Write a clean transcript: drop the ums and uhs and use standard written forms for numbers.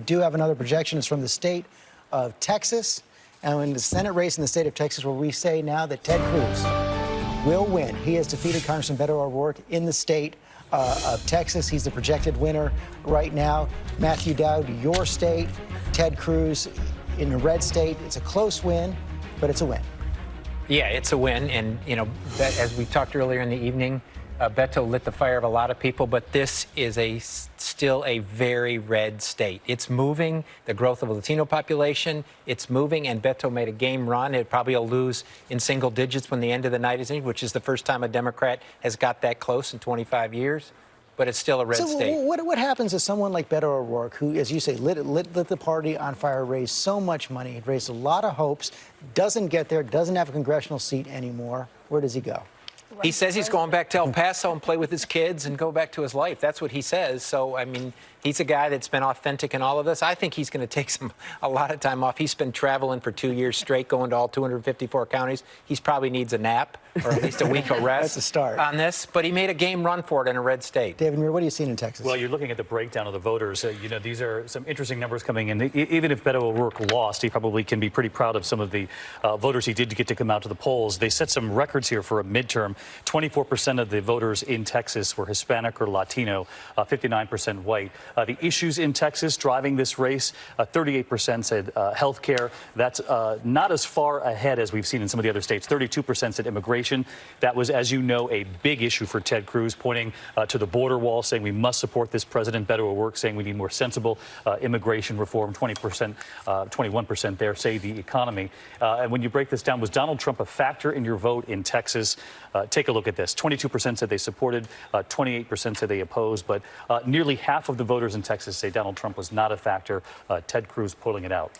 do have another projection. It's from the state of Texas. And in the Senate race in the state of Texas, where we say now that Ted Cruz will win. He has defeated Congressman Beto O'Rourke in the state of Texas. He's the projected winner right now. Matthew Dowd, your state. Ted Cruz in the red state. It's a close win, but it's a win. Yeah, it's a win. And, you know, as we talked earlier in the evening, Beto lit the fire of a lot of people, but this is still a very red state. It's moving, the growth of the Latino population, it's moving, and Beto made a game run. It probably will lose in single digits when the end of the night is in, which is the first time a Democrat has got that close in 25 years. But it's still a red state. So what happens to someone like Beto O'Rourke, who, as you say, lit the party on fire, raised so much money, raised a lot of hopes, doesn't get there, doesn't have a congressional seat anymore? Where does he go? He says he's going back to El Paso and play with his kids and go back to his life. That's what he says. So, I mean, he's a guy that's been authentic in all of this. I think he's going to take a lot of time off. He's been traveling for 2 years straight, going to all 254 counties. He probably needs a nap or at least a week of rest. That's a start on this. But he made a game run for it in a red state. David Muir, what are you seeing in Texas? Well, you're looking at the breakdown of the voters. You know, these are some interesting numbers coming in. Even if Beto O'Rourke lost, he probably can be pretty proud of some of the voters he did get to come out to the polls. They set some records here for a midterm. 24% of the voters in Texas were Hispanic or Latino, 59% white. The issues in Texas driving this race, 38% said health care. That's not as far ahead as we've seen in some of the other states. 32% said immigration. That was, as you know, a big issue for Ted Cruz, pointing to the border wall, saying we must support this president. Beto O'Rourke saying we need more sensible immigration reform. 20%, 21% there say the economy. And when you break this down, was Donald Trump a factor in your vote in Texas? Take a look at this. 22% said they supported, 28% said they opposed, but nearly half of the voters in Texas say Donald Trump was not a factor. Ted Cruz pulling it out.